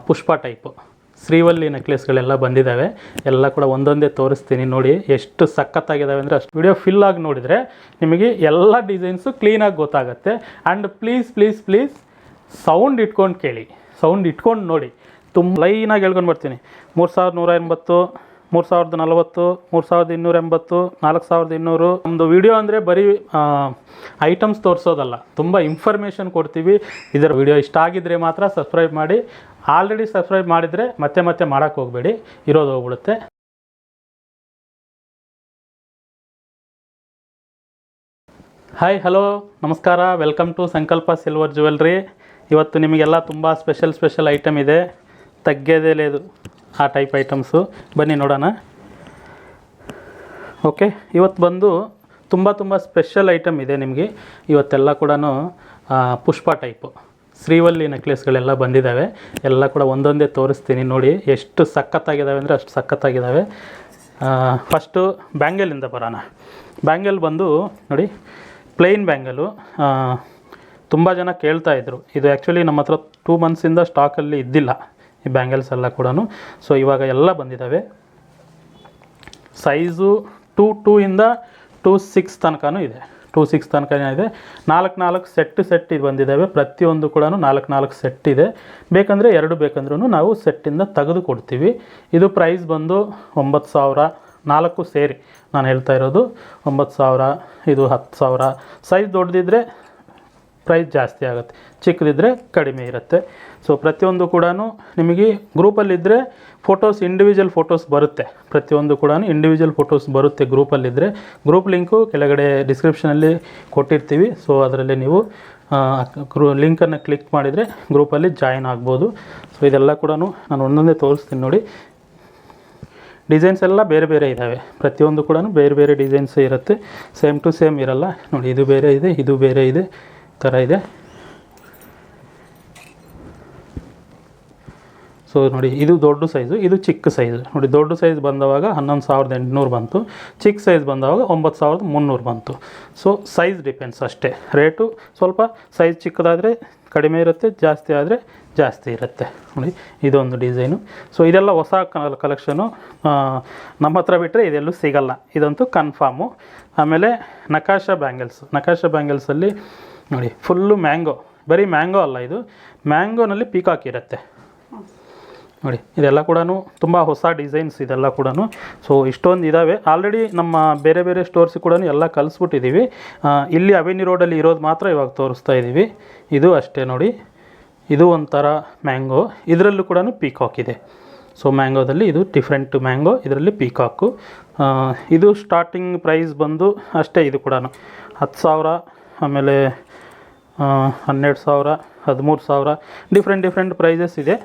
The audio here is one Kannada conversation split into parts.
ಪುಷ್ಪ ಟೈಪು ಶ್ರೀವಲ್ಲಿ ನೆಕ್ಲೆಸ್ಗಳೆಲ್ಲ ಬಂದಿದ್ದಾವೆ. ಎಲ್ಲ ಕೂಡ ಒಂದೊಂದೇ ತೋರಿಸ್ತೀನಿ ನೋಡಿ, ಎಷ್ಟು ಸಖತ್ತಾಗಿದ್ದಾವೆ ಅಂದರೆ ಅಷ್ಟು ವಿಡಿಯೋ ಫಿಲ್ ಆಗಿ ನೋಡಿದರೆ ನಿಮಗೆ ಎಲ್ಲ ಡಿಸೈನ್ಸು ಕ್ಲೀನಾಗಿ ಗೊತ್ತಾಗುತ್ತೆ. ಆ್ಯಂಡ್ ಪ್ಲೀಸ್ ಸೌಂಡ್ ಇಟ್ಕೊಂಡು ಕೇಳಿ, ಸೌಂಡ್ ಇಟ್ಕೊಂಡು ನೋಡಿ. ತುಂಬ ಲೈನಾಗಿ ಹೇಳ್ಕೊಂಡು ಬರ್ತೀನಿ. 3180, 3040, 3280, 4200. ನಮ್ಮದು ವಿಡಿಯೋ ಅಂದರೆ ಬರೀ ಐಟಮ್ಸ್ ತೋರಿಸೋದಲ್ಲ, ತುಂಬ ಇನ್ಫಾರ್ಮೇಷನ್ ಕೊಡ್ತೀವಿ. ಇದರ ವಿಡಿಯೋ ಇಷ್ಟ ಆಗಿದ್ದರೆ ಮಾತ್ರ ಸಬ್ಸ್ಕ್ರೈಬ್ ಮಾಡಿ. ಆಲ್ರೆಡಿ ಸಬ್ಸ್ಕ್ರೈಬ್ ಮಾಡಿದರೆ ಮತ್ತೆ ಮಾಡೋಕ್ಕೆ ಹೋಗಬೇಡಿ, ಇರೋದು ಹೋಗ್ಬಿಡುತ್ತೆ. ಹಾಯ್ ಹಲೋ ನಮಸ್ಕಾರ, ವೆಲ್ಕಮ್ ಟು ಸಂಕಲ್ಪ ಸಿಲ್ವರ್ ಜ್ಯುವೆಲ್ರಿ. ಇವತ್ತು ನಿಮಗೆಲ್ಲ ತುಂಬ ಸ್ಪೆಷಲ್ ಐಟಮ್ ಇದೆ, ತಗ್ಗೇದೇ ಇದು ಆ ಟೈಪ್ ಐಟಮ್ಸು. ಬನ್ನಿ ನೋಡೋಣ. ಓಕೆ, ಇವತ್ತು ಬಂದು ತುಂಬ ಸ್ಪೆಷಲ್ ಐಟಮ್ ಇದೆ ನಿಮಗೆ. ಇವತ್ತೆಲ್ಲ ಕೂಡ ಪುಷ್ಪ ಟೈಪು ಶ್ರೀವಲ್ಲಿ ನೆಕ್ಲೆಸ್ಗಳೆಲ್ಲ ಬಂದಿದ್ದಾವೆ. ಎಲ್ಲ ಕೂಡ ಒಂದೊಂದೇ ತೋರಿಸ್ತೀನಿ ನೋಡಿ, ಎಷ್ಟು ಸಖತ್ತಾಗಿದ್ದಾವೆ ಅಂದರೆ ಅಷ್ಟು ಸಖತ್ತಾಗಿದ್ದಾವೆ. ಫಸ್ಟು ಬ್ಯಾಂಗಲಿಂದ ಬರೋಣ. ಬ್ಯಾಂಗಲ್ ಬಂದು ನೋಡಿ, ಪ್ಲೇನ್ ಬ್ಯಾಂಗಲು. ತುಂಬ ಜನ ಕೇಳ್ತಾಯಿದ್ರು. ಇದು ಆ್ಯಕ್ಚುಲಿ ನಮ್ಮ ಹತ್ರ 2 ಮಂತ್ಸಿಂದ ಸ್ಟಾಕಲ್ಲಿ ಇದ್ದಿಲ್ಲ ಈ ಬ್ಯಾಂಗಲ್ಸ್ ಎಲ್ಲ ಕೂಡ. ಸೊ ಇವಾಗ ಎಲ್ಲ ಬಂದಿದ್ದಾವೆ. ಸೈಜು 2 ಇಂದ 2.6 ತನಕನೂ ಇದೆ. 2.6 ತನಕ ಇದೆ. 4 ಸೆಟ್ ಇದು ಬಂದಿದ್ದಾವೆ. ಪ್ರತಿಯೊಂದು ಕೂಡ 4 ಸೆಟ್ ಇದೆ. ಬೇಕಂದರೆ 2 ಬೇಕಂದ್ರೂ ನಾವು ಸೆಟ್ಟಿಂದ ತೆಗೆದು ಕೊಡ್ತೀವಿ. ಇದು ಪ್ರೈಸ್ ಬಂದು 9000, 4 ಸೇರಿ ನಾನು ಹೇಳ್ತಾ ಇರೋದು 9000. ಇದು 10,000. ಸೈಜ್ ದೊಡ್ಡದಿದ್ದರೆ ಪ್ರೈಸ್ ಜಾಸ್ತಿ ಆಗುತ್ತೆ, ಚಿಕ್ಕದಿದ್ದರೆ ಕಡಿಮೆ ಇರುತ್ತೆ. ಸೊ ಪ್ರತಿಯೊಂದು ಕೂಡ ನಿಮಗೆ ಗ್ರೂಪಲ್ಲಿದ್ದರೆ ಫೋಟೋಸ್, ಇಂಡಿವಿಜುವಲ್ ಫೋಟೋಸ್ ಬರುತ್ತೆ. ಪ್ರತಿಯೊಂದು ಕೂಡ ಇಂಡಿವಿಜುವಲ್ ಫೋಟೋಸ್ ಬರುತ್ತೆ ಗ್ರೂಪಲ್ಲಿದ್ದರೆ. ಗ್ರೂಪ್ ಲಿಂಕು ಕೆಳಗಡೆ ಡಿಸ್ಕ್ರಿಪ್ಷನಲ್ಲಿ ಕೊಟ್ಟಿರ್ತೀವಿ. ಸೊ ಅದರಲ್ಲಿ ನೀವು ಲಿಂಕನ್ನು ಕ್ಲಿಕ್ ಮಾಡಿದರೆ ಗ್ರೂಪಲ್ಲಿ ಜಾಯಿನ್ ಆಗ್ಬೋದು. ಸೊ ಇದೆಲ್ಲ ಕೂಡ ನಾನು ಒಂದೊಂದೇ ತೋರಿಸ್ತೀನಿ ನೋಡಿ. ಡಿಸೈನ್ಸ್ ಎಲ್ಲ ಬೇರೆ ಇದ್ದಾವೆ. ಪ್ರತಿಯೊಂದು ಕೂಡ ಬೇರೆ ಡಿಸೈನ್ಸ್ ಇರುತ್ತೆ, ಸೇಮ್ ಟು ಸೇಮ್ ಇರಲ್ಲ. ನೋಡಿ, ಇದು ಬೇರೆ ಇದೆ, ಇದು ಬೇರೆ ಇದೆ, ಥರ ಇದೆ. ಸೊ ನೋಡಿ, ಇದು ದೊಡ್ಡ ಸೈಜು, ಇದು ಚಿಕ್ಕ ಸೈಜು. ನೋಡಿ, ದೊಡ್ಡ ಸೈಜ್ ಬಂದವಾಗ 11,800 ಬಂತು, ಚಿಕ್ಕ ಸೈಜ್ ಬಂದವಾಗ 9,300 ಬಂತು. ಸೊ ಸೈಜ್ ಡಿಪೆಂಡ್ಸ್ ಅಷ್ಟೇ. ರೇಟು ಸ್ವಲ್ಪ ಸೈಜ್ ಚಿಕ್ಕದಾದರೆ ಕಡಿಮೆ ಇರುತ್ತೆ, ಜಾಸ್ತಿ ಆದರೆ ಜಾಸ್ತಿ ಇರುತ್ತೆ. ನೋಡಿ, ಇದೊಂದು ಡಿಸೈನು. ಸೊ ಇದೆಲ್ಲ ಹೊಸ ಕಲೆಕ್ಷನು, ನಮ್ಮ ಹತ್ರ ಬಿಟ್ಟರೆ ಇದೆಲ್ಲೂ ಸಿಗಲ್ಲ, ಇದಂತೂ ಕನ್ಫರ್ಮು. ಆಮೇಲೆ ನಕಾಶ ಬ್ಯಾಂಗಲ್ಸಲ್ಲಿ ನೋಡಿ, ಫುಲ್ಲು ಮ್ಯಾಂಗೋ. ಬರೀ ಮ್ಯಾಂಗೋ ಅಲ್ಲ, ಇದು ಮ್ಯಾಂಗೋನಲ್ಲಿ ಪೀಕಾಕ್ ಇರುತ್ತೆ ನೋಡಿ. ಇದೆಲ್ಲ ಕೂಡ ತುಂಬ ಹೊಸ ಡಿಸೈನ್ಸ್ ಇದೆಲ್ಲ ಕೂಡ. ಸೊ ಇಷ್ಟೊಂದು ಇದ್ದಾವೆ. ಆಲ್ರೆಡಿ ನಮ್ಮ ಬೇರೆ ಸ್ಟೋರ್ಸಿಗೆ ಕೂಡ ಎಲ್ಲ ಕಲಿಸ್ಬಿಟ್ಟಿದ್ದೀವಿ. ಇಲ್ಲಿ ಅವೆನ್ಯೂ ರೋಡಲ್ಲಿ ಇರೋದು ಮಾತ್ರ ಇವಾಗ ತೋರಿಸ್ತಾ ಇದ್ದೀವಿ. ಇದು ಅಷ್ಟೇ ನೋಡಿ, ಇದು ಒಂಥರ ಮ್ಯಾಂಗೋ, ಇದರಲ್ಲೂ ಕೂಡ ಪೀಕಾಕ್ ಇದೆ. ಸೊ ಮ್ಯಾಂಗೋದಲ್ಲಿ ಇದು ಡಿಫ್ರೆಂಟ್ ಮ್ಯಾಂಗೋ, ಇದರಲ್ಲಿ ಪೀಕಾಕು. ಇದು ಸ್ಟಾರ್ಟಿಂಗ್ ಪ್ರೈಸ್ ಬಂದು ಅಷ್ಟೇ. ಇದು ಕೂಡ 10,000, ಆಮೇಲೆ 12,000, 13,000, ಡಿಫ್ರೆಂಟ್ ಪ್ರೈಸಸ್ ಇದೆ.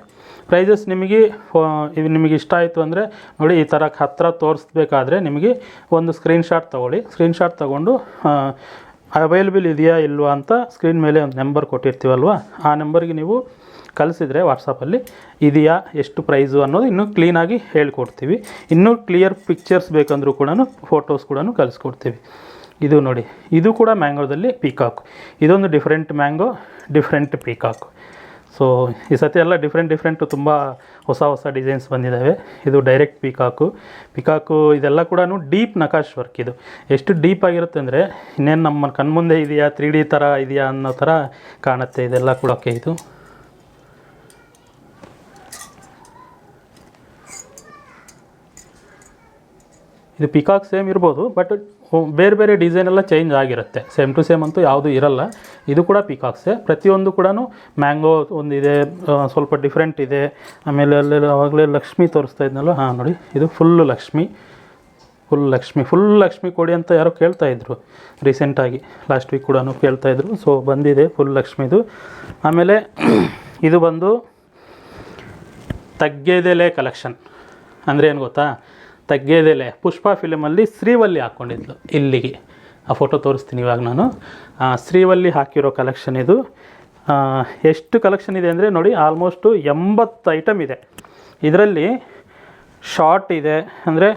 ಪ್ರೈಸಸ್ ನಿಮಗೆ ಇಷ್ಟ ಆಯಿತು ಅಂದರೆ ನೋಡಿ, ಈ ಥರ ಹತ್ತಿರ ತೋರಿಸ್ಬೇಕಾದ್ರೆ ನಿಮಗೆ ಒಂದು ಸ್ಕ್ರೀನ್ಶಾಟ್ ತೊಗೊಳ್ಳಿ. ಸ್ಕ್ರೀನ್ಶಾಟ್ ತೊಗೊಂಡು ಅವೈಲೇಬಲ್ ಇದೆಯಾ ಇಲ್ವಾ ಅಂತ ಸ್ಕ್ರೀನ್ ಮೇಲೆ ಒಂದು ನಂಬರ್ ಕೊಟ್ಟಿರ್ತೀವಲ್ವ, ಆ ನಂಬರ್ಗೆ ನೀವು ಕಳಿಸಿದರೆ ವಾಟ್ಸಪ್ಪಲ್ಲಿ ಇದೆಯಾ, ಎಷ್ಟು ಪ್ರೈಸು ಅನ್ನೋದು ಇನ್ನೂ ಕ್ಲೀನಾಗಿ ಹೇಳ್ಕೊಡ್ತೀವಿ. ಇನ್ನೂ ಕ್ಲಿಯರ್ ಪಿಕ್ಚರ್ಸ್ ಬೇಕಂದ್ರೂ ಕೂಡ ಫೋಟೋಸ್ ಕೂಡ ಕಳಿಸ್ಕೊಡ್ತೀವಿ. ಇದು ನೋಡಿ, ಇದು ಕೂಡ ಮ್ಯಾಂಗೋದಲ್ಲಿ ಪೀಕಾಕ್. ಇದೊಂದು different mango, different peacock. So ಈ ಸತಿ ಎಲ್ಲ ಡಿಫ್ರೆಂಟು ತುಂಬ ಹೊಸ ಡಿಸೈನ್ಸ್ ಬಂದಿದ್ದಾವೆ. ಇದು ಡೈರೆಕ್ಟ್ ಪೀಕಾಕು ಇದೆಲ್ಲ ಕೂಡ ಡೀಪ್ ನಕಾಶ್ ವರ್ಕ್. ಇದು ಎಷ್ಟು ಡೀಪ್ ಆಗಿರುತ್ತೆ ಅಂದರೆ ಇನ್ನೇನು ನಮ್ಮ ಕಣ್ಮುಂದೆ ಇದೆಯಾ, 3D ಥರ ಇದೆಯಾ ಅನ್ನೋ ಥರ ಕಾಣುತ್ತೆ ಇದೆಲ್ಲ ಕೂಡ. ಇದು ಪಿಕಾಕ್ ಸೇಮ್ ಇರ್ಬೋದು, ಬಟ್ ಬೇರೆ ಡಿಸೈನ್ ಎಲ್ಲ ಚೇಂಜ್ ಆಗಿರುತ್ತೆ. ಸೇಮ್ ಟು ಸೇಮ್ ಅಂತೂ ಯಾವುದೂ ಇರಲ್ಲ. ಇದು ಕೂಡ ಪಿಕಾಕ್ಸೇ. ಪ್ರತಿಯೊಂದು ಕೂಡ ಮ್ಯಾಂಗೋ ಒಂದಿದೆ, ಸ್ವಲ್ಪ ಡಿಫ್ರೆಂಟ್ ಇದೆ. ಆಮೇಲೆ ಅಲ್ಲೆಲ್ಲ ಆವಾಗಲೇ ಲಕ್ಷ್ಮಿ ತೋರಿಸ್ತಾ ಇದ್ನಲ್ಲ, ನೋಡಿ ಇದು ಫುಲ್ ಲಕ್ಷ್ಮಿ ಕೊಡಿ ಅಂತ ಯಾರೋ ಕೇಳ್ತಾಯಿದ್ರು ರೀಸೆಂಟಾಗಿ, ಲಾಸ್ಟ್ ವೀಕ್ ಕೂಡ ಕೇಳ್ತಾಯಿದ್ರು. ಸೊ ಬಂದಿದೆ ಫುಲ್ ಲಕ್ಷ್ಮಿದು. ಆಮೇಲೆ ಇದು ಬಂದು ತಗ್ಗೇದೆಲೆ ಕಲೆಕ್ಷನ್. ಅಂದರೆ ಏನು ಗೊತ್ತಾ, ತಗ್ಗೇದೆಲೆ ಪುಷ್ಪ ಫಿಲಮಲ್ಲಿ ಶ್ರೀವಲ್ಲಿ ಹಾಕ್ಕೊಂಡಿದ್ಲು ಇಲ್ಲಿಗೆ. ಆ ಫೋಟೋ ತೋರಿಸ್ತೀನಿ ಇವಾಗ ನಾನು. ಶ್ರೀವಲ್ಲಿ ಹಾಕಿರೋ ಕಲೆಕ್ಷನ್ ಇದು. ಎಷ್ಟು ಕಲೆಕ್ಷನ್ ಇದೆ ಅಂದರೆ ನೋಡಿ, ಆಲ್ಮೋಸ್ಟು 80 ಐಟಮ್ ಇದೆ. ಇದರಲ್ಲಿ ಶಾರ್ಟ್ ಇದೆ, ಅಂದರೆ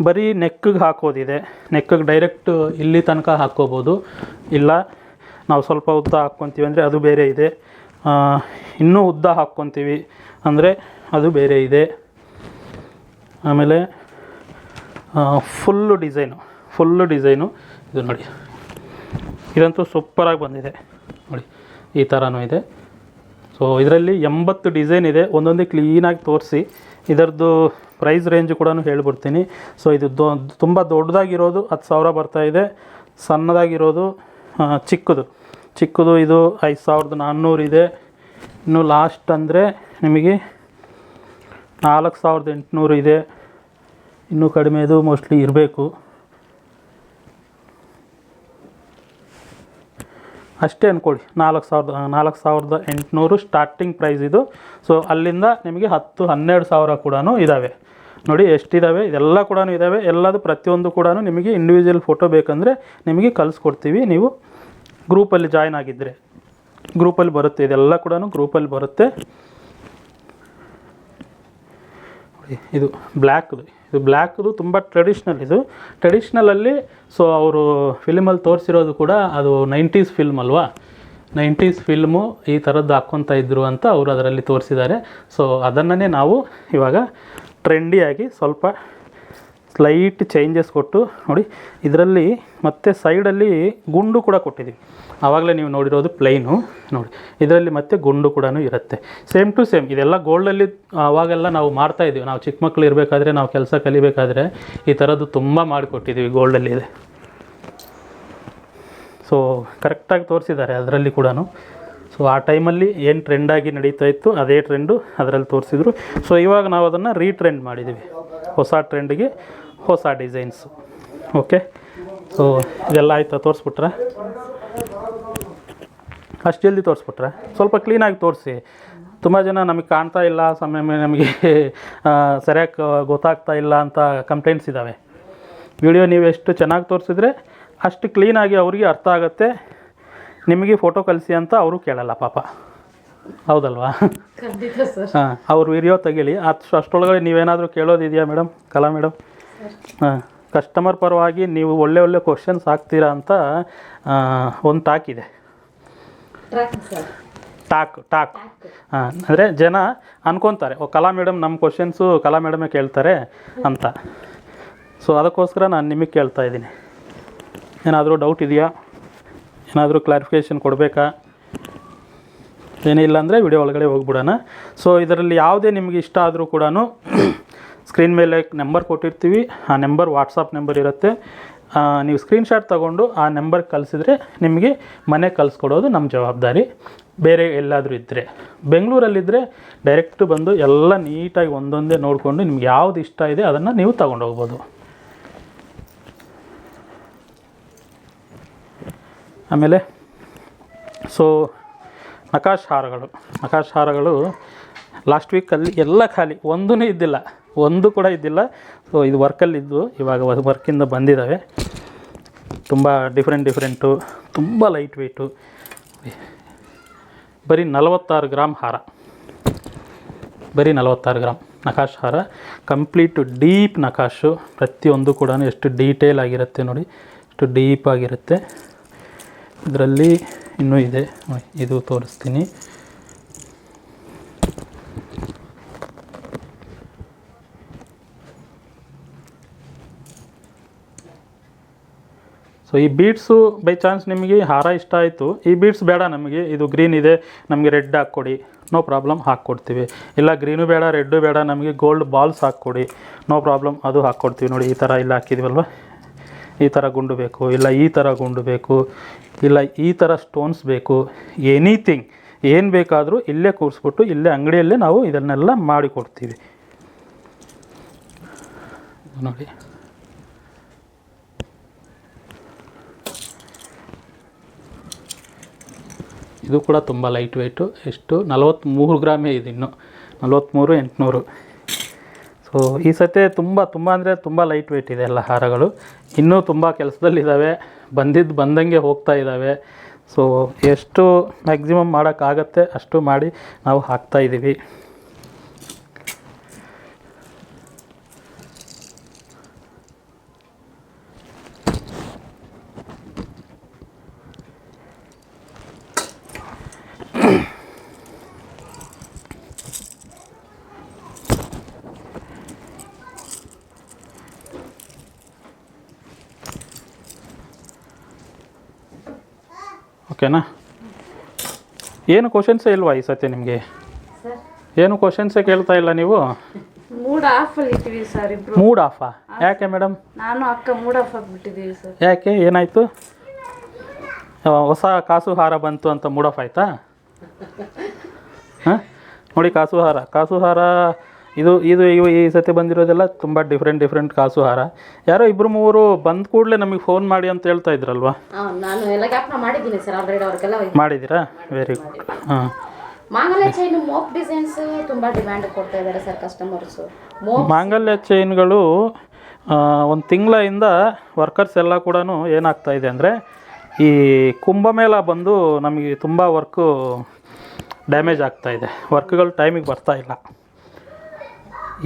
ಬರೀ ನೆಕ್ಕಿಗೆ ಹಾಕೋದಿದೆ. ನೆಕ್ಕಿಗೆ ಡೈರೆಕ್ಟ್ ಇಲ್ಲಿ ತನಕ ಹಾಕ್ಕೋಬೋದು. ಇಲ್ಲ ನಾವು ಸ್ವಲ್ಪ ಉದ್ದ ಹಾಕ್ಕೊತೀವಿ ಅಂದರೆ ಅದು ಬೇರೆ ಇದೆ. ಇನ್ನೂ ಉದ್ದ ಹಾಕ್ಕೊತೀವಿ ಅಂದರೆ ಅದು ಬೇರೆ ಇದೆ. ಆಮೇಲೆ ಫುಲ್ಲು ಡಿಸೈನು ಇದು ನೋಡಿ, ಇದಂತೂ ಸೂಪರಾಗಿ ಬಂದಿದೆ ನೋಡಿ, ಈ ಥರನೂ ಇದೆ. ಸೊ ಇದರಲ್ಲಿ 80 ಡಿಸೈನ್ ಇದೆ, ಒಂದೊಂದೇ ಕ್ಲೀನಾಗಿ ತೋರಿಸಿ ಇದರದ್ದು ಪ್ರೈಸ್ ರೇಂಜು ಕೂಡ ಹೇಳ್ಬಿಡ್ತೀನಿ. ಸೊ ಇದು ತುಂಬ ದೊಡ್ಡದಾಗಿರೋದು 10,000 ಬರ್ತಾಯಿದೆ, ಸಣ್ಣದಾಗಿರೋದು ಚಿಕ್ಕದು ಇದು 5,400 ಇದೆ. ಇನ್ನು ಲಾಸ್ಟ್ ಅಂದರೆ ನಿಮಗೆ 4,800 ಇದೆ. ಇನ್ನೂ ಕಡಿಮೆದು ಮೋಸ್ಟ್ಲಿ ಇರಬೇಕು, ಅಷ್ಟೇ ಅಂದ್ಕೊಳ್ಳಿ. 4,800 ಸ್ಟಾರ್ಟಿಂಗ್ ಪ್ರೈಸ್ ಇದು. ಸೊ ಅಲ್ಲಿಂದ ನಿಮಗೆ 10,000-12,000 ಕೂಡ ಇದ್ದಾವೆ ನೋಡಿ, ಎಷ್ಟಿದ್ದಾವೆ ಇದೆಲ್ಲ ಕೂಡ ಇದ್ದಾವೆ. ಎಲ್ಲದು ಪ್ರತಿಯೊಂದು ಕೂಡ ನಿಮಗೆ ಇಂಡಿವಿಜುವಲ್ ಫೋಟೋ ಬೇಕಂದರೆ ನಿಮಗೆ ಕಳಿಸ್ಕೊಡ್ತೀವಿ. ನೀವು ಗ್ರೂಪಲ್ಲಿ ಜಾಯ್ನ್ ಆಗಿದ್ದರೆ ಗ್ರೂಪಲ್ಲಿ ಬರುತ್ತೆ, ಇದೆಲ್ಲ ಕೂಡ ಗ್ರೂಪಲ್ಲಿ ಬರುತ್ತೆ. ಇದು ಬ್ಲ್ಯಾಕ್ದು ತುಂಬ ಟ್ರೆಡಿಷ್ನಲಲ್ಲಿ. ಸೊ ಅವರು ಫಿಲ್ಮಲ್ಲಿ ತೋರಿಸಿರೋದು ಕೂಡ ಅದು 90s ಫಿಲ್ಮ್ ಅಲ್ವಾ, 90s ಫಿಲ್ಮು ಈ ಥರದ್ದು ಹಾಕ್ಕೊತಾ ಇದ್ದರು ಅಂತ ಅವರು ಅದರಲ್ಲಿ ತೋರಿಸಿದ್ದಾರೆ. ಸೊ ಅದನ್ನೇ ನಾವು ಇವಾಗ ಟ್ರೆಂಡಿಯಾಗಿ ಸ್ವಲ್ಪ ಸ್ಲೈಟ್ ಚೇಂಜಸ್ ಕೊಟ್ಟು ನೋಡಿ, ಇದರಲ್ಲಿ ಮತ್ತೆ ಸೈಡಲ್ಲಿ ಗುಂಡು ಕೂಡ ಕೊಟ್ಟಿದ್ದೀವಿ. ಆವಾಗಲೇ ನೀವು ನೋಡಿರೋದು ಪ್ಲೈನು ನೋಡಿ, ಇದರಲ್ಲಿ ಮತ್ತೆ ಗುಂಡು ಕೂಡ ಇರುತ್ತೆ. ಸೇಮ್ ಟು ಸೇಮ್ ಇದೆಲ್ಲ ಗೋಲ್ಡಲ್ಲಿ ಆವಾಗೆಲ್ಲ ನಾವು ಮಾಡ್ತಾಯಿದ್ದೀವಿ. ನಾವು ಚಿಕ್ಕ ಮಕ್ಕಳು ಇರಬೇಕಾದ್ರೆ, ನಾವು ಕೆಲಸ ಕಲಿಬೇಕಾದ್ರೆ ಈ ಥರದ್ದು ತುಂಬ ಮಾಡಿಕೊಟ್ಟಿದ್ದೀವಿ, ಗೋಲ್ಡಲ್ಲಿದೆ. ಸೊ ಕರೆಕ್ಟಾಗಿ ತೋರಿಸಿದ್ದಾರೆ ಅದರಲ್ಲಿ ಕೂಡ. ಸೊ ಆ ಟೈಮಲ್ಲಿ ಏನು ಟ್ರೆಂಡಾಗಿ ನಡೀತಾ ಇತ್ತು ಅದೇ ಟ್ರೆಂಡು ಅದರಲ್ಲಿ ತೋರಿಸಿದ್ರು. ಸೊ ಇವಾಗ ನಾವು ಅದನ್ನು ರೀಟ್ರೆಂಡ್ ಮಾಡಿದ್ದೀವಿ, ಹೊಸ ಟ್ರೆಂಡಿಗೆ ಹೊಸ ಡಿಸೈನ್ಸು. ಓಕೆ, ಸೊ ಇದೆಲ್ಲ ಆಯಿತಾ? ತೋರಿಸ್ಬಿಟ್ರೆ ಅಷ್ಟು ಜಲ್ದಿ ತೋರಿಸ್ಬಿಟ್ರೆ ಸ್ವಲ್ಪ ಕ್ಲೀನಾಗಿ ತೋರಿಸಿ. ತುಂಬ ಜನ ನಮಗೆ ಕಾಣ್ತಾ ಇಲ್ಲ, ಸಮಯ ನಮಗೆ ಸರಿಯಾಗಿ ಗೊತ್ತಾಗ್ತಾ ಇಲ್ಲ ಅಂತ ಕಂಪ್ಲೇಂಟ್ಸ್ ಇದ್ದಾವೆ. ವಿಡಿಯೋ ನೀವು ಎಷ್ಟು ಚೆನ್ನಾಗಿ ತೋರಿಸಿದ್ರೆ ಅಷ್ಟು ಕ್ಲೀನಾಗಿ ಅವ್ರಿಗೆ ಅರ್ಥ ಆಗುತ್ತೆ. ನಿಮಗೆ ಫೋಟೋ ಕಳಿಸಿ ಅಂತ ಅವರು ಕೇಳಲ್ಲ ಪಾಪ, ಹೌದಲ್ವಾ? ಹಾಂ, ಅವ್ರು ವಿಡಿಯೋ ತೆಗೀಲಿ, ಅಷ್ಟರೊಳಗಡೆ ನೀವೇನಾದರೂ ಕೇಳೋದಿದೆಯಾ ಮೇಡಮ್, ಕಲಾ ಮೇಡಮ್? ಹಾಂ, ಕಸ್ಟಮರ್ ಪರವಾಗಿ ನೀವು ಒಳ್ಳೆ ಕ್ವಶನ್ಸ್ ಹಾಕ್ತೀರಾ ಅಂತ ಒಂದು ಟಾಕ್ ಇದೆ. ಟಾಕ್ ಹಾಂ, ಅಂದರೆ ಜನ ಅನ್ಕೊತಾರೆ, ಕಲಾ ಮೇಡಮ್ ನಮ್ಮ ಕ್ವಶನ್ಸು ಕಲಾ ಮೇಡಮೇ ಕೇಳ್ತಾರೆ ಅಂತ. ಸೊ ಅದಕ್ಕೋಸ್ಕರ ನಾನು ನಿಮಗೆ ಕೇಳ್ತಾ ಇದ್ದೀನಿ, ಏನಾದರೂ ಡೌಟ್ ಇದೆಯಾ, ಏನಾದರೂ ಕ್ಲಾರಿಫಿಕೇಷನ್ ಕೊಡಬೇಕಾ? ಏನಿಲ್ಲ ಅಂದರೆ ವಿಡಿಯೋ ಒಳಗಡೆ ಹೋಗ್ಬಿಡೋಣ. ಸೊ ಇದರಲ್ಲಿ ಯಾವುದೇ ನಿಮಗೆ ಇಷ್ಟ ಆದರೂ ಕೂಡ ಸ್ಕ್ರೀನ್ ಮೇಲೆ ನಂಬರ್ ಕೊಟ್ಟಿರ್ತೀವಿ, ಆ ನಂಬರ್ ವಾಟ್ಸಪ್ ನಂಬರ್ ಇರುತ್ತೆ. ನೀವು ಸ್ಕ್ರೀನ್ಶಾಟ್ ತೊಗೊಂಡು ಆ ನಂಬರ್ಗೆ ಕಳಿಸಿದ್ರೆ ನಿಮಗೆ ಮನೆ ಕಳಿಸ್ಕೊಡೋದು ನಮ್ಮ ಜವಾಬ್ದಾರಿ. ಬೇರೆ ಎಲ್ಲಾದರೂ ಇದ್ದರೆ, ಬೆಂಗಳೂರಲ್ಲಿದ್ದರೆ ಡೈರೆಕ್ಟು ಬಂದು ಎಲ್ಲ ನೀಟಾಗಿ ಒಂದೊಂದೇ ನೋಡಿಕೊಂಡು ನಿಮ್ಗೆ ಯಾವುದು ಇಷ್ಟ ಇದೆ ಅದನ್ನು ನೀವು ತೊಗೊಂಡೋಗ್ಬೋದು. ಆಮೇಲೆ ಸೊ ನಕಾಶ್ ಹಾರಗಳು ಲಾಸ್ಟ್ ವೀಕಲ್ಲಿ ಎಲ್ಲ ಖಾಲಿ, ಒಂದು ಕೂಡ ಇದ್ದಿಲ್ಲ. ಸೊ ಇದು ವರ್ಕಲ್ಲಿದ್ದು ಇವಾಗ ವರ್ಕಿಂದ ಬಂದಿದ್ದಾವೆ. ತುಂಬ ಡಿಫ್ರೆಂಟು, ತುಂಬ ಲೈಟ್ ವೆಯ್ಟು. ಬರೀ 46 ಗ್ರಾಮ್ ಹಾರ, ಬರೀ 46 ಗ್ರಾಮ್ ನಕಾಶ್ ಹಾರ. ಕಂಪ್ಲೀಟು ಡೀಪ್ ನಕಾಶು, ಪ್ರತಿಯೊಂದು ಕೂಡ ಎಷ್ಟು ಡೀಟೇಲ್ ಆಗಿರುತ್ತೆ ನೋಡಿ, ಎಷ್ಟು ಡೀಪಾಗಿರುತ್ತೆ. ಇದರಲ್ಲಿ ಇನ್ನೂ ಇದೆ, ಇದು ತೋರಿಸ್ತೀನಿ. ಸೊ ಈ ಬೀಡ್ಸು ಬೈ ಚಾನ್ಸ್ ನಿಮಗೆ ಹಾರ ಇಷ್ಟ ಆಯಿತು, ಈ ಬೀಡ್ಸ್ ಬೇಡ ನಮಗೆ, ಇದು ಗ್ರೀನ್ ಇದೆ ನಮಗೆ ರೆಡ್ ಹಾಕ್ಕೊಡಿ, ನೋ ಪ್ರಾಬ್ಲಮ್ ಹಾಕ್ಕೊಡ್ತೀವಿ. ಇಲ್ಲ ಗ್ರೀನು ಬೇಡ ರೆಡ್ಡು ಬೇಡ ನಮಗೆ ಗೋಲ್ಡ್ ಬಾಲ್ಸ್ ಹಾಕ್ಕೊಡಿ, ನೋ ಪ್ರಾಬ್ಲಮ್, ಅದು ಹಾಕ್ಕೊಡ್ತೀವಿ. ನೋಡಿ ಈ ಥರ ಇಲ್ಲ ಹಾಕಿದ್ದೀವಲ್ವ, ಈ ಥರ ಗುಂಡು ಬೇಕು, ಇಲ್ಲ ಈ ಥರ ಗುಂಡು ಬೇಕು, ಇಲ್ಲ ಈ ಥರ ಸ್ಟೋನ್ಸ್ ಬೇಕು, ಎನಿಥಿಂಗ್ ಏನು ಬೇಕಾದರೂ ಇಲ್ಲೇ ಕೂರಿಸ್ಬಿಟ್ಟು ಇಲ್ಲೇ ಅಂಗಡಿಯಲ್ಲೇ ನಾವು ಇದನ್ನೆಲ್ಲ ಮಾಡಿಕೊಡ್ತೀವಿ. ನೋಡಿ ಇದು ಕೂಡ ತುಂಬ ಲೈಟ್ ವೆಯ್ಟು. ಎಷ್ಟು 43 ಗ್ರಾಮೇ ಇದೆ, ಇನ್ನು 43,800. ಸೊ ಈ ಸತಿ ತುಂಬ ಅಂದರೆ ತುಂಬ ಲೈಟ್ ವೆಯ್ಟ್ ಇದೆ ಎಲ್ಲ ಹಾರಗಳು. ಇನ್ನೂ ತುಂಬ ಕೆಲಸದಲ್ಲಿದ್ದಾವೆ, ಬಂದಂಗೆ ಹೋಗ್ತಾ ಇದ್ದಾವೆ. ಸೊ ಎಷ್ಟು ಮ್ಯಾಕ್ಸಿಮಮ್ ಮಾಡೋಕ್ಕಾಗತ್ತೆ ಅಷ್ಟು ಮಾಡಿ ನಾವು ಹಾಕ್ತಾಯಿದ್ದೀವಿ. ಓಕೆನಾ? ಏನು ಕ್ವಶನ್ಸೇ ಇಲ್ವಾ ಈ ಸತಿ ನಿಮಗೆ? ಏನು ಕ್ವಶನ್ಸೇ ಕೇಳ್ತಾ ಇಲ್ಲ ನೀವು? ಮೂಡ್ ಆಫ್ ಅಲ್ಲಿ ಇಟ್ಟಿವಿ ಸರ್ ಇಬ್ರು. ಮೂಡ್ ಆಫಾ? ಯಾಕೆ ಮೇಡಮ್? ನಾನು ಅಕ್ಕ ಮೂಡ್ ಆಫ್ ಆಗಿಬಿಟ್ಟಿದ್ದೀವಿ ಸರ್. ಯಾಕೆ, ಏನಾಯಿತು? ಹೊಸ ಕಾಸು ಹಾರ ಬಂತು ಅಂತ ಮೂಡ್ ಆಫ್ ಆಯಿತಾ? ಹಾಂ, ನೋಡಿ ಕಾಸು ಹಾರ ಇದು ಇದು ಇವು ಈ ಸತಿ ಬಂದಿರೋದೆಲ್ಲ ತುಂಬ ಡಿಫ್ರೆಂಟ್ ಕಾಸು ಹಾರ. ಯಾರೋ ಇಬ್ಬರು ಮೂವರು ಬಂದ ಕೂಡಲೇ ನಮಗೆ ಫೋನ್ ಮಾಡಿ ಅಂತ ಹೇಳ್ತಾ ಇದ್ರಲ್ವಾ? ನಾನು ಎಲ್ಲ ಜ್ಞಾಪನ ಮಾಡಿದ್ದೀನಿ ಸರ್ ಆಲ್ರೆಡಿ. ಅವ್ರಿಗೆಲ್ಲ ಮಾಡಿದ್ದೀರಾ? Very good. ಹಾಂ, ಮಾಂಗಲ್ಯ ಚೈನ್ ಮೋಪ್ ಡಿಸೈನ್ಸ್ ತುಂಬ ಡಿಮ್ಯಾಂಡ್ ಕೊಡ್ತಾ ಇದ್ದಾರೆ ಸರ್ ಕಸ್ಟಮರ್ಸು. ಮಾಂಗಲ್ಯ ಚೈನ್ಗಳು ಒಂದು ತಿಂಗಳಿಂದ ವರ್ಕರ್ಸ್ ಎಲ್ಲ ಕೂಡ ಏನಾಗ್ತಾ ಇದೆ ಅಂದರೆ, ಈ ಕುಂಭಮೇಳ ಬಂದು ನಮಗೆ ತುಂಬ ವರ್ಕು ಡ್ಯಾಮೇಜ್ ಆಗ್ತಾಯಿದೆ. ವರ್ಕ್ಗಳು ಟೈಮಿಗೆ ಬರ್ತಾ ಇಲ್ಲ.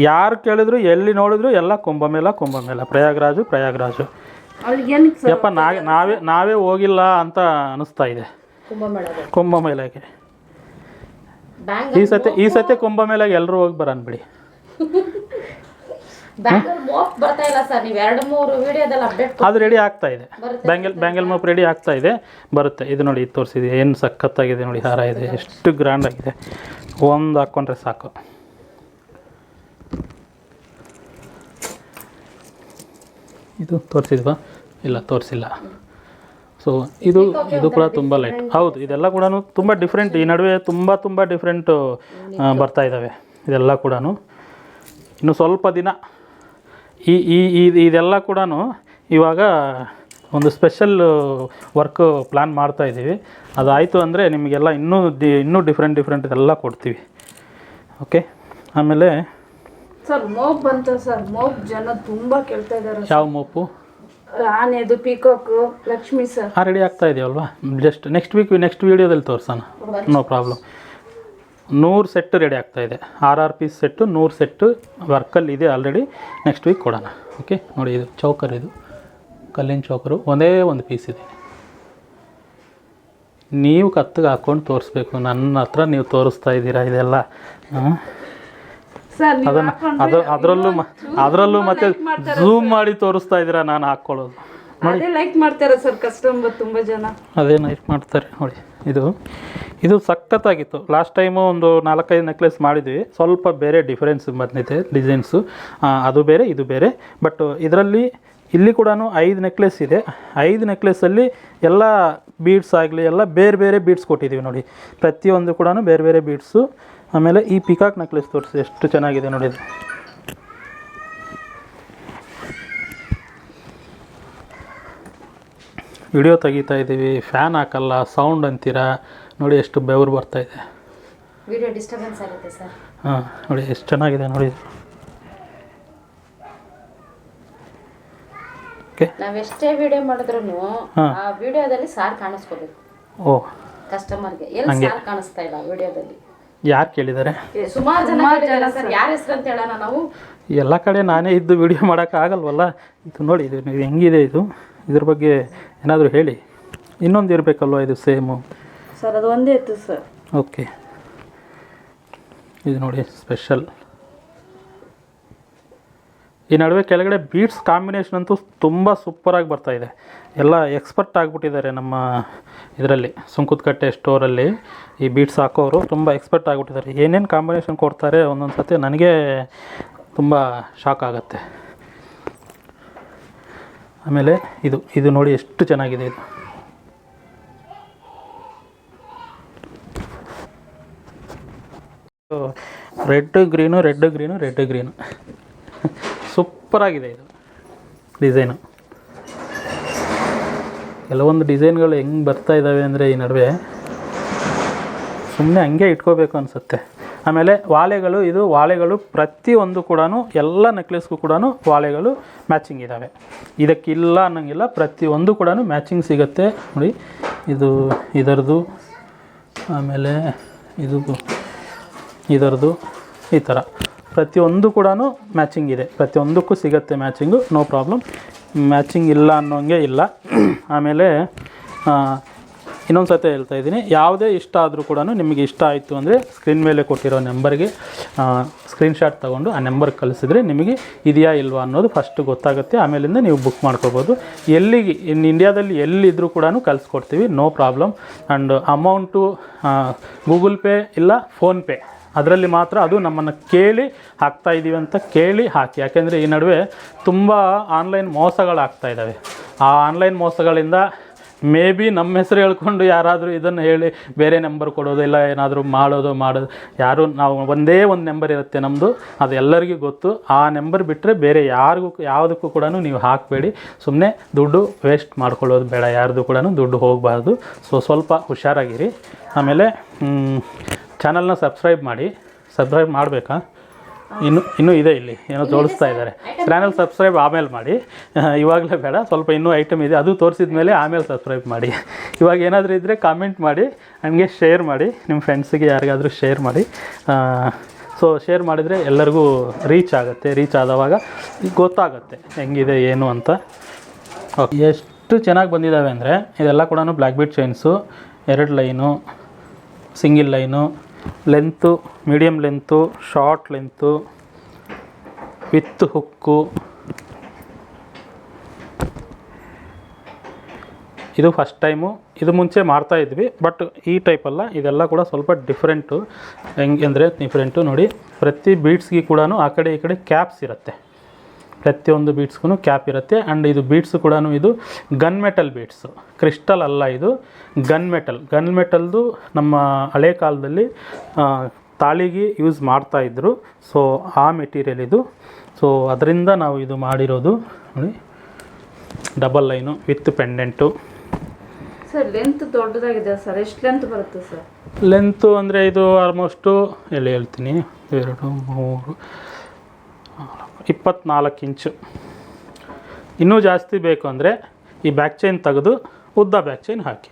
ಯಾರು ಕೇಳಿದ್ರು ಎಲ್ಲಿ ನೋಡಿದ್ರು ಎಲ್ಲ ಕುಂಭಮೇಳ ಪ್ರಯಾಗ್ರಾಜು. ಯಪ್ಪ ನಾವೇ ಹೋಗಿಲ್ಲ ಅಂತ ಅನಿಸ್ತಾ ಇದೆ ಕುಂಭಮೇಳಗೆ. ಈ ಸತಿ ಕುಂಭಮೇಳಗೆ ಎಲ್ಲರೂ ಹೋಗಿ ಬರೋಣ ಬಿಡಿ. ಅದು ರೆಡಿ ಆಗ್ತಾ ಇದೆ. ಬ್ಯಾಂಗಲ್ ಮೋಪ್ ರೆಡಿ ಆಗ್ತಾ ಇದೆ, ಬರುತ್ತೆ. ಇದು ನೋಡಿ, ಇದು ತೋರಿಸಿದೆ ಏನು ಸಖತ್ತಾಗಿದೆ ನೋಡಿ. ಹಾರ ಇದೆ, ಎಷ್ಟು ಗ್ರ್ಯಾಂಡ್ ಆಗಿದೆ. ಒಂದು ಹಾಕ್ಕೊಂಡ್ರೆ ಸಾಕು. ಇದು ತೋರಿಸಿದ್ವಾ? ಇಲ್ಲ, ತೋರಿಸಿಲ್ಲ. ಸೊ ಇದು ಕೂಡ ತುಂಬ ಲೈಟ್. ಹೌದು, ಇದೆಲ್ಲ ಕೂಡ ತುಂಬ ಡಿಫ್ರೆಂಟ್. ಈ ನಡುವೆ ತುಂಬ ಡಿಫ್ರೆಂಟು ಬರ್ತಾ ಇದ್ದಾವೆ ಇದೆಲ್ಲ ಕೂಡ. ಇನ್ನು ಸ್ವಲ್ಪ ದಿನ ಇದೆಲ್ಲ ಕೂಡ ಇವಾಗ ಒಂದು ಸ್ಪೆಷಲ್ ವರ್ಕ್ ಪ್ಲ್ಯಾನ್ ಮಾಡ್ತಾಯಿದ್ದೀವಿ. ಅದಾಯಿತು ಅಂದರೆ ನಿಮಗೆಲ್ಲ ಇನ್ನೂ ಡಿಫ್ರೆಂಟ್ ಇದೆಲ್ಲ ಕೊಡ್ತೀವಿ. ಓಕೆ. ಆಮೇಲೆ ಸರ್ ಮೋಪ್ ಬಂತು ಸರ್. ಮೋಪ್ ಜನ ತುಂಬ ಕೇಳ್ತಾ ಇದ್ದಾರೆ. ಯಾವ ಮೋಪು? ಆನೆದು, ಪೀಕಾಕು, ಲಕ್ಷ್ಮಿ ಸರ್. ರೆಡಿ ಆಗ್ತಾ ಇದೆಯಲ್ವಾ? ಜಸ್ಟ್ ನೆಕ್ಸ್ಟ್ ವೀಡಿಯೋದಲ್ಲಿ ತೋರಿಸೋಣ, ನೋ ಪ್ರಾಬ್ಲಮ್. 100 ಸೆಟ್ಟು ರೆಡಿ ಆಗ್ತಾಯಿದೆ. 6 ಪೀಸ್ ಸೆಟ್ಟು, 100 ಸೆಟ್ಟು ವರ್ಕಲ್ಲಿ ಇದೆ ಆಲ್ರೆಡಿ. ನೆಕ್ಸ್ಟ್ ವೀಕ್ ಕೊಡೋಣ. ಓಕೆ. ನೋಡಿ, ಇದು ಚೌಕರ್, ಇದು ಕಲ್ಲಿನ ಚೌಕರು, ಒಂದೇ ಒಂದು ಪೀಸ್ ಇದೆ. ನೀವು ಕತ್ತಿಗೆ ಹಾಕ್ಕೊಂಡು ತೋರಿಸ್ಬೇಕು. ನನ್ನ ಹತ್ರ ನೀವು ತೋರಿಸ್ತಾ ಇದ್ದೀರಾ ಇದೆಲ್ಲ. ಅದರಲ್ಲೂ ಮತ್ತೆ ಝೂಮ್ ಮಾಡಿ ತೋರಿಸ್ತಾ ಇದ್ದೀರಾ. ನಾನು ಹಾಕ್ಕೊಳ್ಳೋದು ಅದೇ ಲೈಕ್ ಮಾಡ್ತಾರೆ ಸರ್ ಕಸ್ಟಮರ್ ತುಂಬ ಜನ. ಅದೇ ಲೈಕ್ ಮಾಡ್ತಾರೆ ನೋಡಿ. ಇದು ಸಖತ್ತಾಗಿತ್ತು. ಲಾಸ್ಟ್ ಟೈಮು ಒಂದು 4-5 ನೆಕ್ಲೆಸ್ ಮಾಡಿದ್ವಿ. ಸ್ವಲ್ಪ ಬೇರೆ ಡಿಫ್ರೆನ್ಸ್ ಬಂದಿದೆ ಡಿಸೈನ್ಸು. ಅದು ಬೇರೆ, ಇದು ಬೇರೆ. ಬಟ್ ಇಲ್ಲಿ ಕೂಡ 5 ನೆಕ್ಲೆಸ್ ಇದೆ. 5 ನೆಕ್ಲೆಸ್ಸಲ್ಲಿ ಎಲ್ಲ ಬೀಡ್ಸ್ ಆಗಲಿ ಎಲ್ಲ ಬೇರೆ ಬೀಡ್ಸ್ ಕೊಟ್ಟಿದ್ದೀವಿ ನೋಡಿ. ಪ್ರತಿಯೊಂದು ಕೂಡ ಬೇರೆ ಬೀಡ್ಸು. ಆಮೇಲೆ ಈ ಪಿಕಾಕ್ ನೆಕ್ಲೆಸ್ ತೋರಿಸಿ, ಎಷ್ಟು ಚೆನ್ನಾಗಿದೆ ನೋಡಿ. ಇದು ವಿಡಿಯೋ ತೆಗಿತಾ ಇದ್ದೀವಿ, ಫ್ಯಾನ್ ಹಾಕಲ್ಲ, ಸೌಂಡ್ ಅಂತೀರಾ ನೋಡಿ. ಎಷ್ಟು ಬೆವರು ಬರ್ತಾ ಇದೆ, ವಿಡಿಯೋ ಡಿಸ್ಟರ್ಬೆನ್ಸ್ ಆಗುತ್ತೆ ಸರ್. ಹಾಂ, ನೋಡಿ ಎಷ್ಟು ಚೆನ್ನಾಗಿದೆ ನೋಡಿ. ಓಕೆ. ನಾವೆಷ್ಟೇ ವಿಡಿಯೋ ಮಾಡಿದ್ರು ಆ ವಿಡಿಯೋದಲ್ಲಿ ಸಾರ್ ಕಾಣಿಸ್ಕೋಬೇಕು. ಓ, ಕಸ್ಟಮರ್ಗೆ ಎಲ್ಲಿ ಸಾರ್ ಕಾಣಿಸ್ತಾ ಇಲ್ಲ ವಿಡಿಯೋದಲ್ಲಿ. ಯಾರು ಕೇಳಿದ್ದಾರೆ? ಸುಮಾರು ಜನ ಸರ್. ಯಾರ ಹೆಸರು ಅಂತ ಹೇಳೋಣ ನಾವು? ಎಲ್ಲ ಕಡೆ ನಾನೇ ಇದ್ದು ವಿಡಿಯೋ ಮಾಡೋಕ್ಕಾಗಲ್ವಲ್ಲ. ಇದು ನೋಡಿ, ಇದು ಹೆಂಗಿದೆ, ಇದ್ರ ಬಗ್ಗೆ ಏನಾದರೂ ಹೇಳಿ. ಇನ್ನೊಂದು ಇರಬೇಕಲ್ವ ಇದು ಸೇಮು? ಸರ್ ಅದು ಒಂದೇ ಇತ್ತು ಸರ್. ಓಕೆ. ಇದು ನೋಡಿ ಸ್ಪೆಷಲ್. ಈ ನಡುವೆ ಕೆಳಗಡೆ ಬೀಡ್ಸ್ ಕಾಂಬಿನೇಷನ್ ಅಂತೂ ತುಂಬ ಸೂಪರಾಗಿ ಬರ್ತಾಯಿದೆ. ಎಲ್ಲ ಎಕ್ಸ್ಪರ್ಟ್ ಆಗಿಬಿಟ್ಟಿದ್ದಾರೆ ನಮ್ಮ ಇದರಲ್ಲಿ, ಸುಂಕದಕಟ್ಟೆ ಸ್ಟೋರಲ್ಲಿ. ಈ ಬೀಡ್ಸ್ ಹಾಕೋರು ತುಂಬ ಎಕ್ಸ್ಪರ್ಟ್ ಆಗಿಬಿಟ್ಟಿದ್ದಾರೆ. ಏನೇನು ಕಾಂಬಿನೇಷನ್ ಕೊಡ್ತಾರೆ ಒಂದೊಂದು ಸತಿ ನನಗೆ ತುಂಬ ಶಾಕ್ ಆಗುತ್ತೆ. ಆಮೇಲೆ ಇದು ನೋಡಿ ಎಷ್ಟು ಚೆನ್ನಾಗಿದೆ. ಇದು ರೆಡ್ ಗ್ರೀನು ಸೂಪರಾಗಿದೆ ಇದು ಡಿಸೈನು. ಕೆಲವೊಂದು ಡಿಸೈನ್ಗಳು ಹೆಂಗೆ ಬರ್ತಾ ಇದ್ದಾವೆ ಅಂದರೆ ಈ ನಡುವೆ ಸುಮ್ಮನೆ ಹಂಗೆ ಇಟ್ಕೋಬೇಕು ಅನಿಸುತ್ತೆ. ಆಮೇಲೆ ವಾಳೆಗಳು ಪ್ರತಿಯೊಂದು ಕೂಡ ಎಲ್ಲ ನೆಕ್ಲೆಸ್ಗೂ ಕೂಡ ವಾಳೆಗಳು ಮ್ಯಾಚಿಂಗ್ ಇದ್ದಾವೆ. ಇದಕ್ಕಿಲ್ಲ ಅನ್ನೋಂಗಿಲ್ಲ, ಪ್ರತಿಯೊಂದು ಕೂಡ ಮ್ಯಾಚಿಂಗ್ ಸಿಗುತ್ತೆ ನೋಡಿ. ಇದರದು, ಆಮೇಲೆ ಇದರದು ಈ ಥರ ಪ್ರತಿಯೊಂದು ಕೂಡ ಮ್ಯಾಚಿಂಗ್ ಇದೆ. ಪ್ರತಿಯೊಂದಕ್ಕೂ ಸಿಗುತ್ತೆ ಮ್ಯಾಚಿಂಗು, ನೋ ಪ್ರಾಬ್ಲಮ್. ಮ್ಯಾಚಿಂಗ್ ಇಲ್ಲ ಅನ್ನೋಂಗೆ ಇಲ್ಲ. ಆಮೇಲೆ ಇನ್ನೊಂದು ಸತಿ ಹೇಳ್ತಾ ಇದ್ದೀನಿ, ಯಾವುದೇ ಇಷ್ಟ ಆದರೂ ಕೂಡ ನಿಮಗೆ ಇಷ್ಟ ಆಯಿತು ಅಂದರೆ ಸ್ಕ್ರೀನ್ ಮೇಲೆ ಕೊಟ್ಟಿರೋ ನಂಬರ್ಗೆ ಸ್ಕ್ರೀನ್ಶಾಟ್ ತೊಗೊಂಡು ಆ ನಂಬರ್ಗೆ ಕಳಿಸಿದ್ರೆ ನಿಮಗೆ ಇದೆಯಾ ಇಲ್ವಾ ಅನ್ನೋದು ಫಸ್ಟ್ ಗೊತ್ತಾಗುತ್ತೆ. ಆಮೇಲಿಂದ ನೀವು ಬುಕ್ ಮಾಡ್ಕೋಬೋದು. ಎಲ್ಲಿಗೆ ಇಂಡಿಯಾದಲ್ಲಿ ಎಲ್ಲಿದ್ದರೂ ಕೂಡ ಕಳಿಸ್ಕೊಡ್ತೀವಿ, no problem. And amount Google Pay ಇಲ್ಲ ಫೋನ್ಪೇ ಅದರಲ್ಲಿ ಮಾತ್ರ ಅದು ನಮ್ಮನ್ನು ಕೇಳಿ ಹಾಕ್ತಾಯಿದ್ದೀವಿ ಅಂತ ಕೇಳಿ ಹಾಕಿ. ಯಾಕೆಂದರೆ ಈ ನಡುವೆ ತುಂಬ ಆನ್ಲೈನ್ ಮೋಸಗಳಾಗ್ತಾ ಇದ್ದಾವೆ. ಆ ಆನ್ಲೈನ್ ಮೋಸಗಳಿಂದ ಮೇ ಬಿ ನಮ್ಮ ಹೆಸರು ಹೇಳ್ಕೊಂಡು ಯಾರಾದರೂ ಇದನ್ನು ಹೇಳಿ ಬೇರೆ ನಂಬರ್ ಕೊಡೋದು ಇಲ್ಲ ಏನಾದರೂ ಮಾಡೋದು ಯಾರು ನಾವು ಒಂದೇ ಒಂದು ನಂಬರ್ ಇರುತ್ತೆ ನಮ್ಮದು, ಅದು ಎಲ್ಲರಿಗೂ ಗೊತ್ತು. ಆ ನಂಬರ್ ಬಿಟ್ಟರೆ ಬೇರೆ ಯಾವುದಕ್ಕೂ ಕೂಡ ನೀವು ಹಾಕಬೇಡಿ. ಸುಮ್ಮನೆ ದುಡ್ಡು ವೇಸ್ಟ್ ಮಾಡ್ಕೊಳ್ಳೋದು ಬೇಡ, ಯಾರ್ದು ಕೂಡ ದುಡ್ಡು ಹೋಗಬಾರ್ದು. ಸ್ವಲ್ಪ ಹುಷಾರಾಗಿರಿ. ಆಮೇಲೆ ಚಾನಲ್ನ ಸಬ್ಸ್ಕ್ರೈಬ್ ಮಾಡಿ. ಸಬ್ಸ್ಕ್ರೈಬ್ ಮಾಡಬೇಕಾ? ಇನ್ನೂ ಇದೆ, ಇಲ್ಲಿ ಏನೋ ತೋರಿಸ್ತಾ ಇದ್ದಾರೆ. ಚಾನಲ್ ಸಬ್ಸ್ಕ್ರೈಬ್ ಆಮೇಲೆ ಮಾಡಿ, ಇವಾಗಲೇ ಬೇಡ. ಸ್ವಲ್ಪ ಇನ್ನೂ ಐಟಮ್ ಇದೆ, ಅದು ತೋರಿಸಿದ ಮೇಲೆ ಆಮೇಲೆ ಸಬ್ಸ್ಕ್ರೈಬ್ ಮಾಡಿ. ಇವಾಗ ಏನಾದರೂ ಇದ್ದರೆ ಕಾಮೆಂಟ್ ಮಾಡಿ, ನನಗೆ ಶೇರ್ ಮಾಡಿ, ನಿಮ್ಮ ಫ್ರೆಂಡ್ಸಿಗೆ ಯಾರಿಗಾದರೂ ಶೇರ್ ಮಾಡಿ. ಶೇರ್ ಮಾಡಿದರೆ ಎಲ್ಲರಿಗೂ ರೀಚ್ ಆಗುತ್ತೆ. ರೀಚ್ ಆದವಾಗ ಗೊತ್ತಾಗುತ್ತೆ ಹೆಂಗಿದೆ ಏನು ಅಂತ. ಓಕೆ, ಎಷ್ಟು ಚೆನ್ನಾಗಿ ಬಂದಿದ್ದಾವೆ ಅಂದರೆ ಇದೆಲ್ಲ ಕೂಡ black bead chains, 2 line, single line, length medium length, short length, with hook. ಇದು ಫಸ್ಟ್ ಟೈಮು. ಇದು ಮುಂಚೆ ಮಾಡ್ತಾಯಿದ್ವಿ, ಬಟ್ ಈ ಟೈಪಲ್ಲ. ಇದೆಲ್ಲ ಕೂಡ ಸ್ವಲ್ಪ ಡಿಫ್ರೆಂಟು. ಹೆಂಗೆ ಅಂದರೆ ಡಿಫ್ರೆಂಟು ನೋಡಿ, ಪ್ರತಿ ಬೀಡ್ಸ್ಗೆ ಕೂಡ ಆ ಕಡೆ ಈ ಕಡೆ ಕ್ಯಾಪ್ಸ್ ಇರುತ್ತೆ. ಪ್ರತಿಯೊಂದು ಬೀಡ್ಸ್ಗೂ ಕ್ಯಾಪ್ ಇರುತ್ತೆ. ಆ್ಯಂಡ್ ಇದು ಬೀಡ್ಸು ಕೂಡ ಇದು ಗನ್ ಮೆಟಲ್ ಬೀಡ್ಸು, ಕ್ರಿಸ್ಟಲ್ ಅಲ್ಲ, ಇದು ಗನ್ ಮೆಟಲ್ದು ನಮ್ಮ ಹಳೆ ಕಾಲದಲ್ಲಿ ತಾಳಿಗೆ ಯೂಸ್ ಮಾಡ್ತಾಯಿದ್ರು. ಆ ಮೆಟೀರಿಯಲ್ ಇದು. ಅದರಿಂದ ನಾವು ಇದು ಮಾಡಿರೋದು ನೋಡಿ. Double line with pendant. Sir length ದೊಡ್ಡದಾಗಿದೆ ಸರ್, ಎಷ್ಟು ಲೆಂತ್ ಬರುತ್ತೆ ಸರ್? ಲೆಂತು ಅಂದರೆ ಇದು ಆಲ್ಮೋಸ್ಟು ಹೇಳ್ತೀನಿ, 2, 3, 24 ಇಂಚು. ಇನ್ನೂ ಜಾಸ್ತಿ ಬೇಕು ಅಂದರೆ ಈ ಬ್ಯಾಕ್ ಚೈನ್ ತೆಗೆದು ಉದ್ದ ಬ್ಯಾಕ್ ಚೈನ್ ಹಾಕಿ,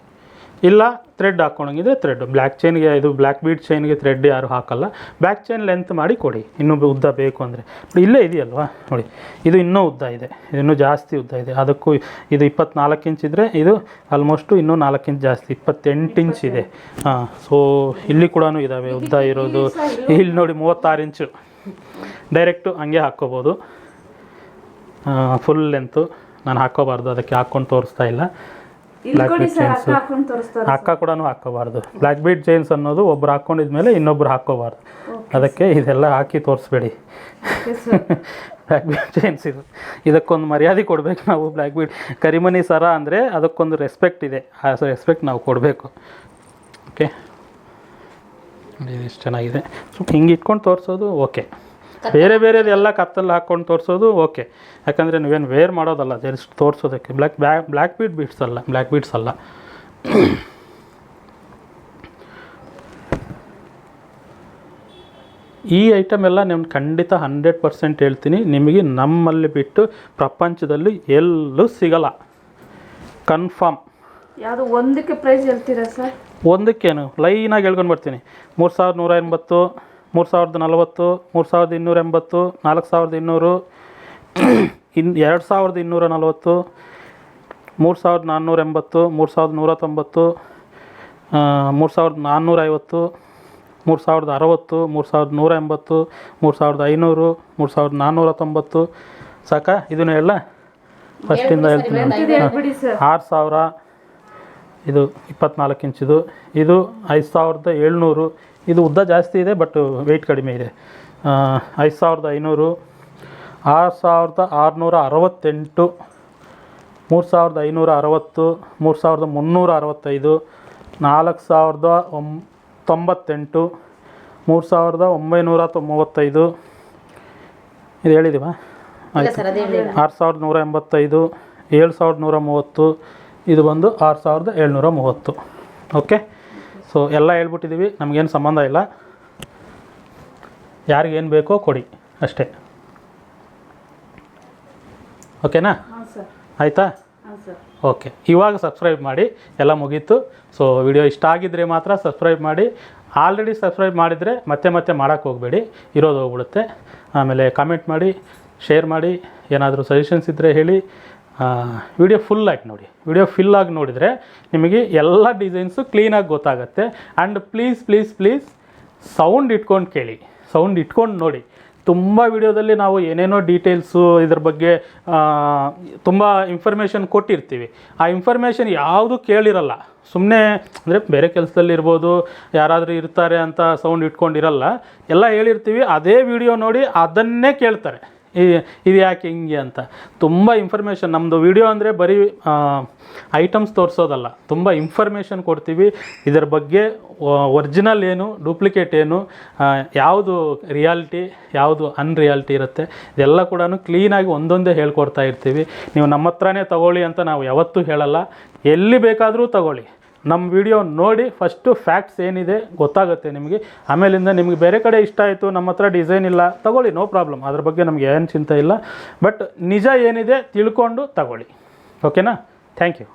ಇಲ್ಲ ಥ್ರೆಡ್ ಹಾಕ್ಕೊಳಂಗಿದ್ರೆ ಥ್ರೆಡ್. ಬ್ಲ್ಯಾಕ್ ಚೈನ್ಗೆ, ಇದು ಬ್ಲ್ಯಾಕ್ ಬೀಡ್ ಚೈನ್ಗೆ ಥ್ರೆಡ್ ಯಾರು ಹಾಕಲ್ಲ. ಬ್ಯಾಕ್ ಚೈನ್ ಲೆಂತ್ ಮಾಡಿ ಕೊಡಿ, ಇನ್ನೂ ಉದ್ದ ಬೇಕು ಅಂದರೆ. ಇಲ್ಲೇ ಇದೆಯಲ್ವಾ ನೋಡಿ, ಇದು ಇನ್ನೂ ಉದ್ದ ಇದೆ, ಇನ್ನೂ ಜಾಸ್ತಿ ಉದ್ದ ಇದೆ. ಅದಕ್ಕೂ ಇದು 24 ಇಂಚ್ ಇದ್ದರೆ ಇದು ಆಲ್ಮೋಸ್ಟು ಇನ್ನೂ 4 ಇಂಚ್ ಜಾಸ್ತಿ, 28 ಇಂಚ್ ಇದೆ. ಇಲ್ಲಿ ಕೂಡ ಇದ್ದಾವೆ ಉದ್ದ ಇರೋದು. ಇಲ್ಲಿ ನೋಡಿ 36 ಇಂಚು. ಡೈರೆಕ್ಟು ಹಂಗೆ ಹಾಕ್ಕೋಬೋದು. ಫುಲ್ ಲೆಂತು ನಾನು ಹಾಕ್ಕೋಬಾರ್ದು, ಅದಕ್ಕೆ ಹಾಕ್ಕೊಂಡು ತೋರಿಸ್ತಾ ಇಲ್ಲ. ಬ್ಲ್ಯಾಕ್ ಬೀಡ್ ಚೈನ್ಸು ಕೂಡ ಹಾಕ್ಕೋಬಾರ್ದು. ಬ್ಲ್ಯಾಕ್ ಬೀಡ್ ಚೈನ್ಸ್ ಅನ್ನೋದು ಒಬ್ರು ಹಾಕ್ಕೊಂಡಿದ್ಮೇಲೆ ಇನ್ನೊಬ್ರು ಹಾಕ್ಕೋಬಾರ್ದು. ಅದಕ್ಕೆ ಇದೆಲ್ಲ ಹಾಕಿ ತೋರಿಸ್ಬೇಡಿ. ಬ್ಲ್ಯಾಕ್ ಬೀಡ್ ಚೈನ್ಸ್ ಇದಕ್ಕೊಂದು ಮರ್ಯಾದೆ ಕೊಡಬೇಕು ನಾವು. ಬ್ಲ್ಯಾಕ್ ಬೀಡ್ ಕರಿಮನಿ ಸರ ಅಂದರೆ ಅದಕ್ಕೊಂದು ರೆಸ್ಪೆಕ್ಟ್ ಇದೆ, ಆ ರೆಸ್ಪೆಕ್ಟ್ ನಾವು ಕೊಡಬೇಕು. ಓಕೆ, ಇದು ಚೆನ್ನಾಗಿದೆ. ಹಿಂಗೆ ಇಟ್ಕೊಂಡು ತೋರಿಸೋದು ಓಕೆ. ಬೇರೆದು ಎಲ್ಲ ಕತ್ತಲ್ಲಿ ಹಾಕ್ಕೊಂಡು ತೋರಿಸೋದು ಓಕೆ. ಯಾಕಂದರೆ ನೀವೇನು ವೇರ್ ಮಾಡೋದಲ್ಲ, ಜಸ್ಟ್ ತೋರಿಸೋದಕ್ಕೆ. ಬ್ಲ್ಯಾಕ್ ಬೀಡ್ಸ್ ಅಲ್ಲ. ಈ ಐಟಮ್ ಎಲ್ಲ ನಿಮ್ಗೆ ಖಂಡಿತ 100% ಹೇಳ್ತೀನಿ, ನಿಮಗೆ ನಮ್ಮಲ್ಲಿ ಬಿಟ್ಟು ಪ್ರಪಂಚದಲ್ಲಿ ಎಲ್ಲೂ ಸಿಗಲ್ಲ, ಕನ್ಫರ್ಮ್. ಯಾವುದು ಒಂದಕ್ಕೆ ಪ್ರೈಸ್ ಹೇಳ್ತೀರಾ ಸರ್? ಒಂದಕ್ಕೇನು ಲೈನಾಗಿ ಹೇಳ್ಕೊಂಡು ಬರ್ತೀನಿ. 3180, 3040, 3280, 4200, 2240, 3480, 3190, 3450, 3060, 3180, 3500, 3490. ಸಾಕಾ? ಇದನ್ನು ಎಲ್ಲ ಫಸ್ಟಿಂದ ಹೇಳ್ತೀನಿ. 6000, ಇದು 24 ಇಂಚಿದು. ಇದು 5700. ಇದು ಉದ್ದ ಜಾಸ್ತಿ ಇದೆ, ಬಟ್ ವೆಯ್ಟ್ ಕಡಿಮೆ ಇದೆ. 5500, 6668, 3560, 3365, 4098, 3935. ಇದು ಹೇಳಿದೀವಾ? ಆಯಿತು. 6185, 7130. ಇದು ಬಂದು 6730. ಓಕೆ, ಎಲ್ಲ ಹೇಳ್ಬಿಟ್ಟಿದ್ದೀವಿ. ನಮಗೇನು ಸಂಬಂಧ ಇಲ್ಲ, ಯಾರಿಗೇನು ಬೇಕೋ ಕೊಡಿ ಅಷ್ಟೇ. ಓಕೆನಾ? ಆಯಿತಾ? ಓಕೆ, ಇವಾಗ ಸಬ್ಸ್ಕ್ರೈಬ್ ಮಾಡಿ. ಎಲ್ಲ ಮುಗೀತು. ವಿಡಿಯೋ ಇಷ್ಟ ಆಗಿದ್ದರೆ ಮಾತ್ರ ಸಬ್ಸ್ಕ್ರೈಬ್ ಮಾಡಿ. ಆಲ್ರೆಡಿ ಸಬ್ಸ್ಕ್ರೈಬ್ ಮಾಡಿದರೆ ಮತ್ತೆ ಮಾಡೋಕ್ಕೆ ಹೋಗಬೇಡಿ, ಇರೋದು ಹೋಗ್ಬಿಡುತ್ತೆ. ಆಮೇಲೆ ಕಾಮೆಂಟ್ ಮಾಡಿ, ಶೇರ್ ಮಾಡಿ, ಏನಾದರೂ ಸಜೆಷನ್ಸ್ ಇದ್ದರೆ ಹೇಳಿ. ವಿಡಿಯೋ ಫುಲ್ಲಾಗಿ ನೋಡಿ. ವಿಡಿಯೋ ಫುಲ್ಲಾಗಿ ನೋಡಿದರೆ ನಿಮಗೆ ಎಲ್ಲ ಡಿಸೈನ್ಸು ಕ್ಲೀನಾಗಿ ಗೊತ್ತಾಗುತ್ತೆ. ಆ್ಯಂಡ್ ಪ್ಲೀಸ್ ಸೌಂಡ್ ಇಟ್ಕೊಂಡು ಕೇಳಿ, ಸೌಂಡ್ ಇಟ್ಕೊಂಡು ನೋಡಿ. ತುಂಬ ವಿಡಿಯೋದಲ್ಲಿ ನಾವು ಏನೇನೋ ಡೀಟೇಲ್ಸು ಇದ್ರ ಬಗ್ಗೆ ತುಂಬ ಇನ್ಫಾರ್ಮೇಷನ್ ಕೊಟ್ಟಿರ್ತೀವಿ. ಆ ಇನ್ಫಾರ್ಮೇಷನ್ ಯಾವುದು ಕೇಳಿರಲ್ಲ, ಸುಮ್ಮನೆ ಅಂದರೆ ಬೇರೆ ಕೆಲಸದಲ್ಲಿ ಇರ್ಬೋದು, ಯಾರಾದರೂ ಇರ್ತಾರೆ ಅಂತ ಸೌಂಡ್ ಇಟ್ಕೊಂಡಿರಲ್ಲ. ಎಲ್ಲ ಹೇಳಿರ್ತೀವಿ, ಅದೇ ವಿಡಿಯೋ ನೋಡಿ ಅದನ್ನೇ ಕೇಳ್ತಾರೆ, ಇದು ಯಾಕೆ ಹಿಂಗೆ ಅಂತ. ತುಂಬ ಇನ್ಫಾರ್ಮೇಷನ್ ನಮ್ಮದು ವಿಡಿಯೋ ಅಂದರೆ ಬರೀ ಐಟಮ್ಸ್ ತೋರಿಸೋದಲ್ಲ, ತುಂಬ ಇನ್ಫಾರ್ಮೇಷನ್ ಕೊಡ್ತೀವಿ. ಇದರ ಬಗ್ಗೆ ಒರಿಜಿನಲ್ ಏನು, ಡೂಪ್ಲಿಕೇಟ್ ಏನು, ಯಾವುದು ರಿಯಾಲಿಟಿ, ಯಾವುದು ಅನ್ರಿಯಾಲಿಟಿ ಇರುತ್ತೆ, ಇದೆಲ್ಲ ಕೂಡ ಕ್ಲೀನಾಗಿ ಒಂದೊಂದೇ ಹೇಳ್ಕೊಡ್ತಾ ಇರ್ತೀವಿ. ನೀವು ನಮ್ಮ ಹತ್ರನೇ ತಗೊಳ್ಳಿ ಅಂತ ನಾವು ಯಾವತ್ತೂ ಹೇಳಲ್ಲ, ಎಲ್ಲಿ ಬೇಕಾದರೂ ತಗೊಳ್ಳಿ. ನಮ್ಮ ವಿಡಿಯೋ ನೋಡಿ ಫಸ್ಟು ಫ್ಯಾಕ್ಟ್ಸ್ ಏನಿದೆ ಗೊತ್ತಾಗುತ್ತೆ ನಿಮಗೆ. ಆಮೇಲಿಂದ ನಿಮಗೆ ಬೇರೆ ಕಡೆ ಇಷ್ಟ ಆಯಿತು, ನಮ್ಮ ಹತ್ರ ಡಿಸೈನ್ ಇಲ್ಲ, ತಗೊಳ್ಳಿ, ನೋ ಪ್ರಾಬ್ಲಮ್, ಅದ್ರ ಬಗ್ಗೆ ನಮಗೆ ಏನು ಚಿಂತೆ ಇಲ್ಲ. ಬಟ್ ನಿಜ ಏನಿದೆ ತಿಳ್ಕೊಂಡು ತಗೊಳ್ಳಿ. ಓಕೆನಾ? Thank you.